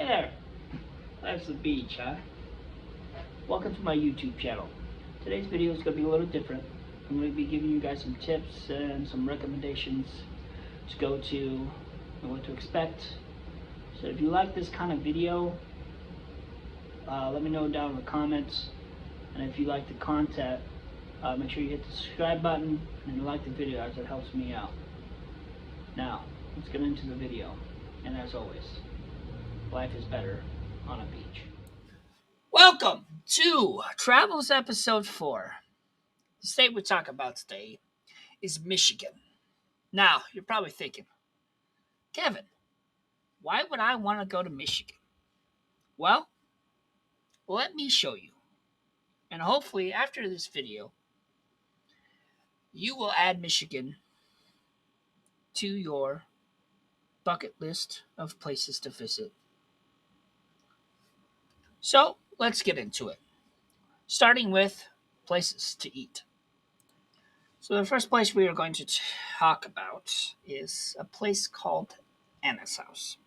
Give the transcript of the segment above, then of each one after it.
Hey there, that's the beach, huh? Welcome to my YouTube channel. Today's video is going to be a little different. I'm going to be giving you guys some tips and some recommendations to go to and what to expect. So if you like this kind of video, let me know down in the comments. And if you like the content, make sure you hit the subscribe button and like the video as it helps me out. Now, let's get into the video. And as always, life is better on a beach. Welcome to Travels Episode 4. The state we talk about today is Michigan. Now, you're probably thinking, Kevin, why would I want to go to Michigan? Well, let me show you. And hopefully, after this video, you will add Michigan to your bucket list of places to visit. So, let's get into it. Starting with places to eat. So, the first place we are going to talk about is a place called Anna's House.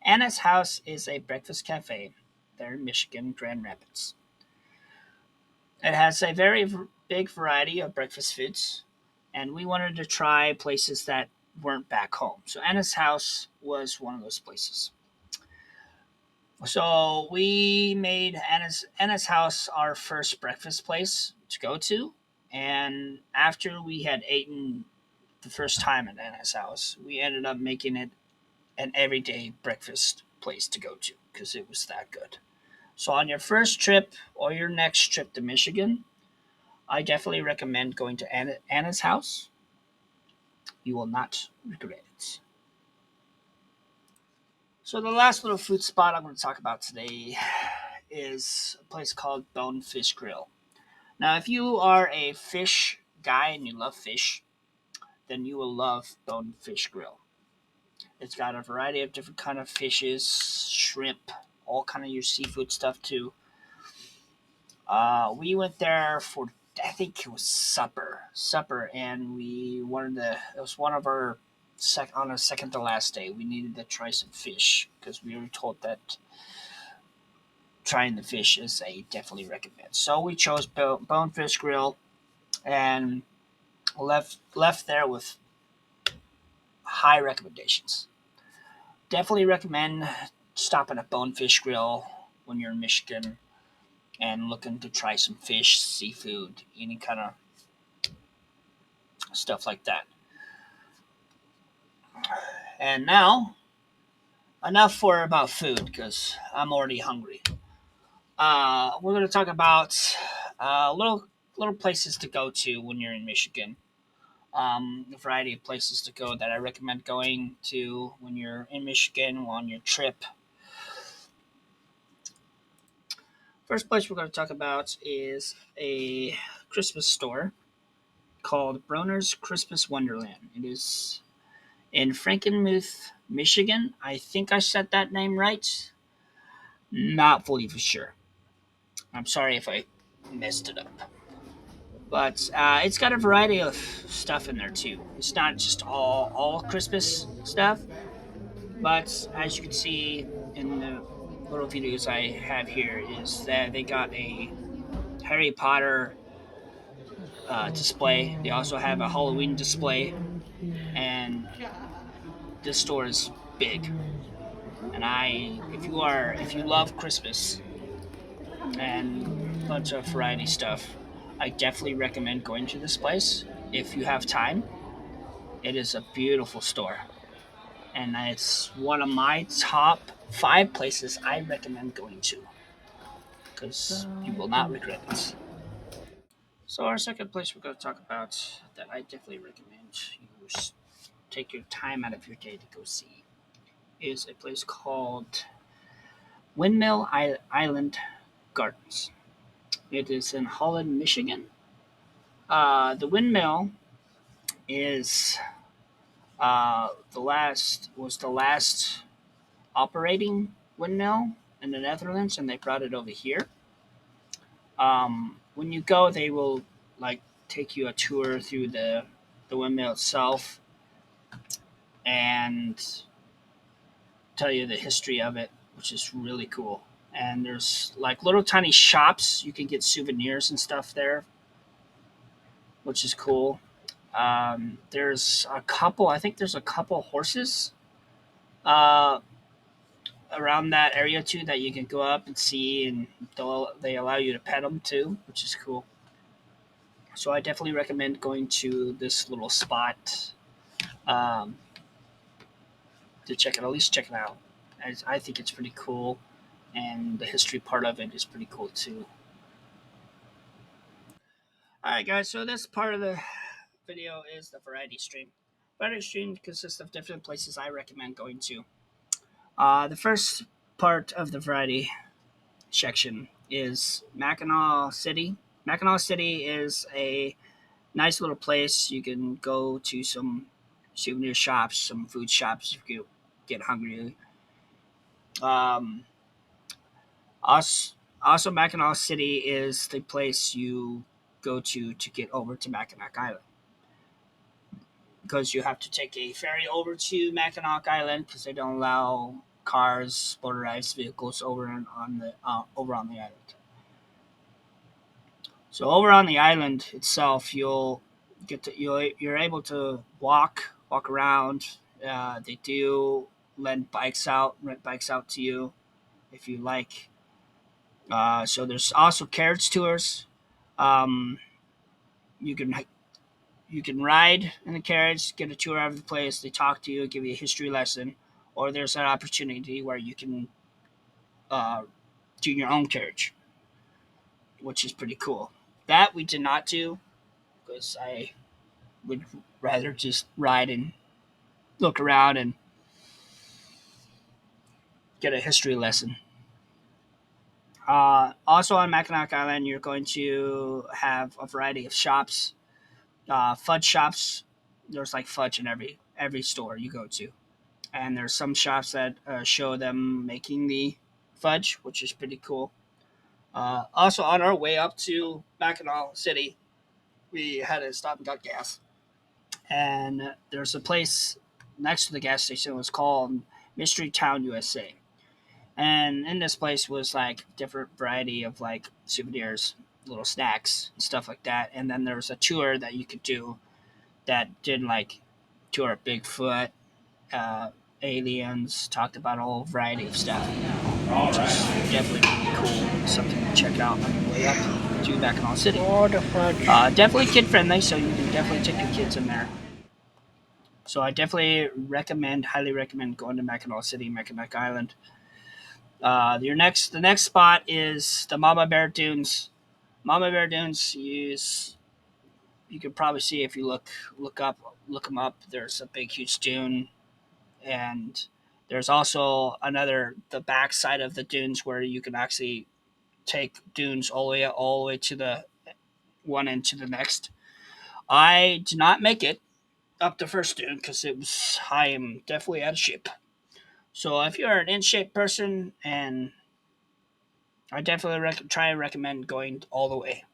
Anna's House is a breakfast cafe there in Michigan, Grand Rapids. It has a very big variety of breakfast foods, and we wanted to try places that weren't back home. So Anna's House was one of those places. So we made Anna's House our first breakfast place to go to, and after we had eaten the first time at Anna's House, we ended up making it an everyday breakfast place to go to because it was that good. So on your first trip or your next trip to Michigan, I definitely recommend going to Anna's House. You will not regret it. So the last little food spot I'm going to talk about today is a place called Bonefish Grill. Now, if you are a fish guy and you love fish, then you will love Bonefish Grill. It's got a variety of different kind of fishes, shrimp, all kind of your seafood stuff too. We went there for, I think it was supper, and we wanted to. It was one of our on our second to last day. We needed to try some fish because we were told that trying the fish is a definitely recommend. So we chose Bonefish Grill and left there with high recommendations. Definitely recommend stopping at Bonefish Grill when you're in Michigan and looking to try some fish, seafood, any kind of stuff like that. And now, enough for about food because I'm already hungry. We're going to talk about little places to go to when you're in Michigan. A variety of places to go that I recommend going to when you're in Michigan on your trip. First place we're going to talk about is a Christmas store called Bronner's Christmas Wonderland. It is in Frankenmuth, Michigan. I think I said that name right. Not fully for sure. I'm sorry if I messed it up. But it's got a variety of stuff in there too. It's not just all Christmas stuff, but as you can see in the little videos I have here, is that they got a Harry Potter display. They also have a Halloween display, and this store is big. And if you love Christmas and a bunch of variety stuff, I definitely recommend going to this place if you have time. It is a beautiful store, and it's one of my top 5 places I recommend going to because you will not regret it. So, our second place we're going to talk about that I definitely recommend you take your time out of your day to go see is a place called Windmill Island Gardens. It is in Holland, Michigan. The windmill is the last operating windmill in the Netherlands, and they brought it over here. When you go, they will like take you a tour through the windmill itself and tell you the history of it, which is really cool. And there's like little tiny shops you can get souvenirs and stuff there, which is cool. There's a couple. I think there's a couple horses uh, around that area too that you can go up and see, and they allow you to pet them too, which is cool. So I definitely recommend going to this little spot um, to check it. At least check it out. As I think it's pretty cool, and the history part of it is pretty cool too. All right, guys. So this part of the video is the variety stream. Variety stream consists of different places I recommend going to. The first part of the variety section is Mackinac City. Mackinac City is a nice little place. You can go to some souvenir shops, some food shops if you get hungry. Um, also, Mackinac City is the place you go to get over to Mackinac Island, because you have to take a ferry over to Mackinac Island because they don't allow cars, motorized vehicles over on the island. So over on the island itself, you're able to walk around. They do rent bikes out to you if you like. So there's also carriage tours. Um, you can you can ride in the carriage, get a tour of the place. They talk to you, give you a history lesson, or there's an opportunity where you can uh, do your own carriage, which is pretty cool. That we did not do because I would rather just ride and look around and get a history lesson. Also on Mackinac Island, you're going to have a variety of shops, fudge shops. There's like fudge in every store you go to, and there's some shops that show them making the fudge, which is pretty cool. Also, on our way up to Mackinac City, we had to stop and got gas, and there's a place next to the gas station. It was called Mystery Town USA, and in this place was like different variety of like souvenirs, little snacks, and stuff like that. And then there was a tour that you could do that did like tour of Bigfoot, uh, aliens, talked about a whole variety of stuff, which is definitely really cool. Something to check out on your way up to Mackinac City. Definitely kid friendly, so you can definitely take your kids in there. So I definitely highly recommend going to Mackinac City, Mackinac Island. The next spot is the Mama Bear Dunes. Mama Bear Dunes is you can probably see if you look them up. There's a big huge dune, and there's also the back side of the dunes where you can actually take dunes all the way to the one end to the next. I did not make it up the first dune because I am definitely out of shape. So if you're an in shape person, and I definitely try and recommend going all the way.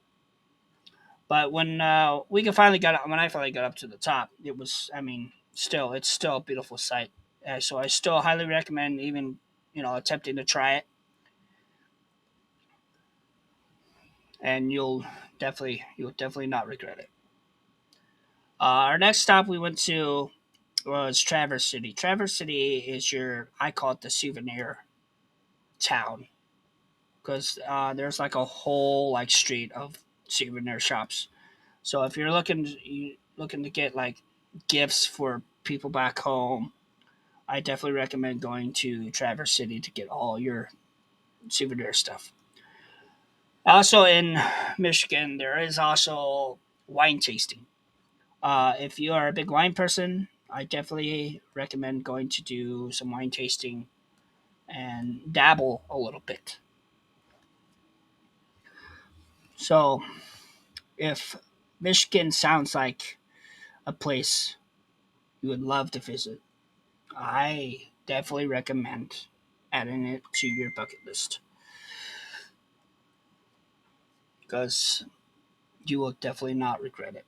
But when when I finally got up to the top, it was, I mean, it's still a beautiful sight. So I still highly recommend even attempting to try it, and you'll definitely not regret it. Our next stop we went to was Traverse City. Traverse City is I call it the souvenir town, because there's like a whole like street of souvenir shops. So if looking to get like gifts for people back home, I definitely recommend going to Traverse City to get all your souvenir stuff. Also in Michigan, there is also wine tasting. If you are a big wine person, I definitely recommend going to do some wine tasting and dabble a little bit. So, if Michigan sounds like a place you would love to visit, I definitely recommend adding it to your bucket list, because you will definitely not regret it.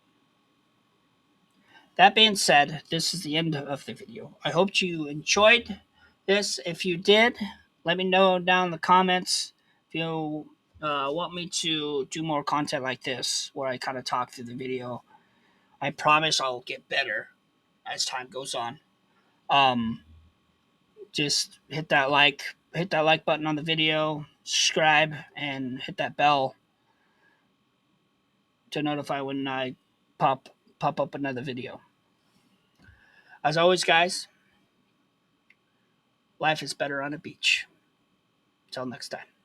That being said, this is the end of the video. I hope you enjoyed this. If you did, Let me know down in the comments if you want me to do more content like this, where I kind of talk through the video. I promise I'll get better as time goes on. Um, just hit that like button on the video, subscribe, and hit that bell to notify when I pop up another video. As always, guys, life is better on a beach. Until next time.